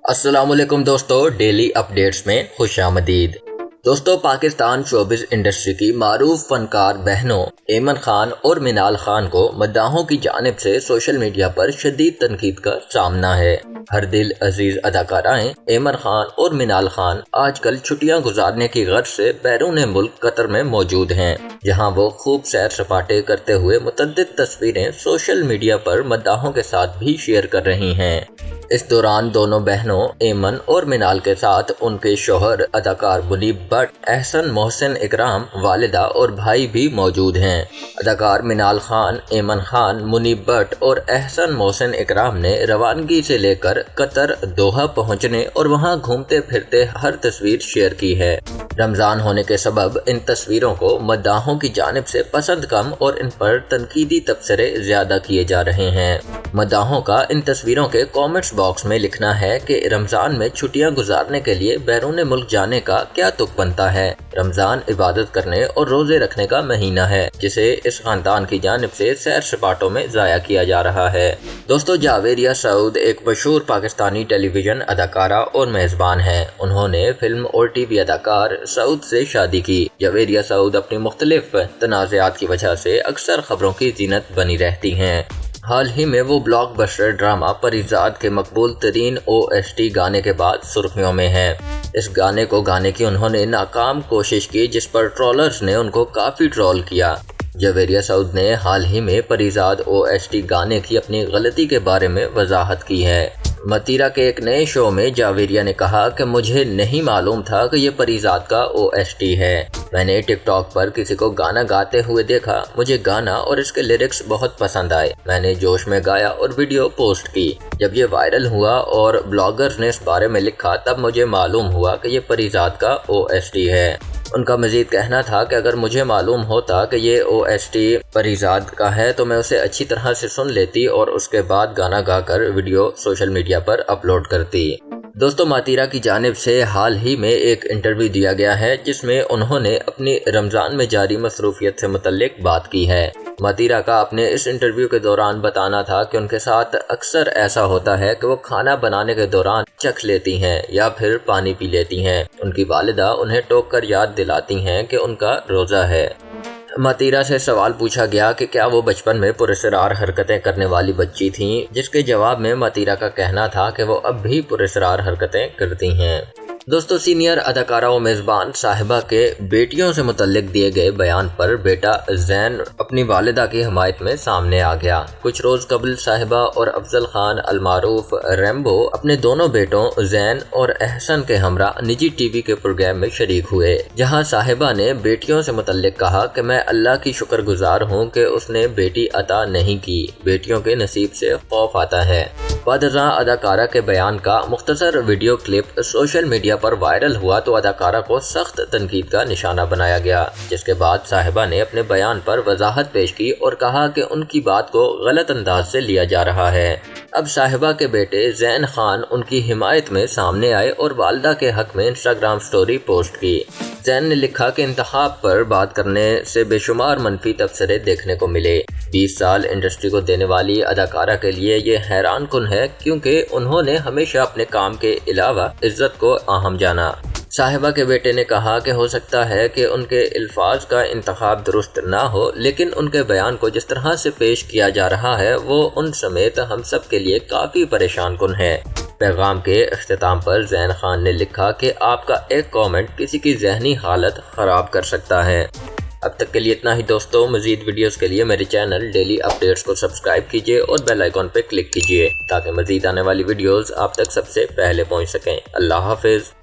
السلام علیکم دوستو، ڈیلی اپڈیٹس میں خوش آمدید۔ دوستو، پاکستان شوبز انڈسٹری کی معروف فنکار بہنوں ایمن خان اور منال خان کو مداحوں کی جانب سے سوشل میڈیا پر شدید تنقید کا سامنا ہے۔ ہر دل عزیز اداکارائیں ایمن خان اور منال خان آج کل چھٹیاں گزارنے کی غرض سے بیرون ملک قطر میں موجود ہیں، جہاں وہ خوب سیر سپاٹے کرتے ہوئے متعدد تصویریں سوشل میڈیا پر مداحوں کے ساتھ بھی شیئر کر رہی ہیں۔ اس دوران دونوں بہنوں ایمن اور منال کے ساتھ ان کے شوہر اداکار منیب بٹ، احسن محسن اکرام، والدہ اور بھائی بھی موجود ہیں۔ اداکار منال خان، ایمن خان، منیب بٹ اور احسن محسن اکرام نے روانگی سے لے کر قطر دوحہ پہنچنے اور وہاں گھومتے پھرتے ہر تصویر شیئر کی ہے۔ رمضان ہونے کے سبب ان تصویروں کو مداحوں کی جانب سے پسند کم اور ان پر تنقیدی تبصرے زیادہ کیے جا رہے ہیں۔ مداحوں کا ان تصویروں کے کامنٹس باکس میں لکھنا ہے کہ رمضان میں چھٹیاں گزارنے کے لیے بیرون ملک جانے کا کیا تک بنتا ہے۔ رمضان عبادت کرنے اور روزے رکھنے کا مہینہ ہے، جسے اس خاندان کی جانب سے سیر سپاٹوں میں ضائع کیا جا رہا ہے۔ دوستو، جاویریہ سعود ایک مشہور پاکستانی ٹیلی ویژن اداکارہ اور میزبان ہیں۔ انہوں نے فلم اور ٹی وی اداکار سعود سے شادی کی۔ جاویریہ سعود اپنی مختلف تنازعات کی وجہ سے اکثر خبروں کی زینت بنی رہتی ہیں۔ حال ہی میں وہ بلاک بسٹر ڈرامہ پریزاد کے مقبول ترین OST گانے کے بعد سرخیوں میں ہیں۔ اس گانے کو گانے کی انہوں نے ناکام کوشش کی، جس پر ٹرولرز نے ان کو کافی ٹرول کیا۔ جاویریہ سعود نے حال ہی میں پریزاد OST گانے کی اپنی غلطی کے بارے میں وضاحت کی ہے۔ متیرا کے ایک نئے شو میں جاویریہ نے کہا کہ مجھے نہیں معلوم تھا کہ یہ پریزاد کا OST ہے۔ میں نے ٹک ٹاک پر کسی کو گانا گاتے ہوئے دیکھا، مجھے گانا اور اس کے لیرکس بہت پسند آئے، میں نے جوش میں گایا اور ویڈیو پوسٹ کی۔ جب یہ وائرل ہوا اور بلاگرز نے اس بارے میں لکھا، تب مجھے معلوم ہوا کہ یہ پریزاد کا OST ہے۔ ان کا مزید کہنا تھا کہ اگر مجھے معلوم ہوتا کہ یہ OST پریزاد کا ہے تو میں اسے اچھی طرح سے سن لیتی اور اس کے بعد گانا گا کر ویڈیو سوشل میڈیا پر اپلوڈ کرتی۔ دوستو، ماتیرا کی جانب سے حال ہی میں ایک انٹرویو دیا گیا ہے، جس میں انہوں نے اپنی رمضان میں جاری مصروفیت سے متعلق بات کی ہے۔ ماتیرا کا اپنے اس انٹرویو کے دوران بتانا تھا کہ ان کے ساتھ اکثر ایسا ہوتا ہے کہ وہ کھانا بنانے کے دوران چکھ لیتی ہیں یا پھر پانی پی لیتی ہیں۔ ان کی والدہ انہیں ٹوک کر یاد دلاتی ہیں کہ ان کا روزہ ہے۔ ماتیرا سے سوال پوچھا گیا کہ کیا وہ بچپن میں پراسرار حرکتیں کرنے والی بچی تھیں، جس کے جواب میں ماتیرا کا کہنا تھا کہ وہ اب بھی پراسرار حرکتیں کرتی ہیں۔ دوستو، سینئر اداکارہ و میزبان صاحبہ کے بیٹیوں سے متعلق دیے گئے بیان پر بیٹا زین اپنی والدہ کی حمایت میں سامنے آ گیا۔ کچھ روز قبل صاحبہ اور افضل خان المعروف ریمبو اپنے دونوں بیٹوں زین اور احسن کے ہمراہ نجی ٹی وی کے پروگرام میں شریک ہوئے، جہاں صاحبہ نے بیٹیوں سے متعلق کہا کہ میں اللہ کی شکر گزار ہوں کہ اس نے بیٹی عطا نہیں کی، بیٹیوں کے نصیب سے خوف آتا ہے۔ بعد ازاں اداکارہ کے بیان کا مختصر ویڈیو کلپ سوشل میڈیا پر وائرل ہوا تو اداکارہ کو سخت تنقید کا نشانہ بنایا گیا، جس کے بعد صاحبہ نے اپنے بیان پر وضاحت پیش کی اور کہا کہ ان کی بات کو غلط انداز سے لیا جا رہا ہے۔ اب صاحبہ کے بیٹے زین خان ان کی حمایت میں سامنے آئے اور والدہ کے حق میں انسٹاگرام سٹوری پوسٹ کی۔ زین نے لکھا کہ انتخاب پر بات کرنے سے بے شمار منفی تبصرے دیکھنے کو ملے۔ 20 سال انڈسٹری کو دینے والی اداکارہ کے لیے یہ حیران کن ہے، کیونکہ انہوں نے ہمیشہ اپنے کام کے علاوہ عزت کو اہم جانا۔ صاحبہ کے بیٹے نے کہا کہ ہو سکتا ہے کہ ان کے الفاظ کا انتخاب درست نہ ہو، لیکن ان کے بیان کو جس طرح سے پیش کیا جا رہا ہے وہ ان سمیت ہم سب کے لیے کافی پریشان کن ہے۔ پیغام کے اختتام پر زین خان نے لکھا کہ آپ کا ایک کامنٹ کسی کی ذہنی حالت خراب کر سکتا ہے۔ اب تک کے لیے اتنا ہی دوستو، مزید ویڈیوز کے لیے میرے چینل ڈیلی اپڈیٹس کو سبسکرائب کیجیے اور بیل آئیکن پہ کلک کیجیے تاکہ مزید آنے والی ویڈیوز آپ تک سب سے پہلے پہنچ سکیں۔ اللہ حافظ۔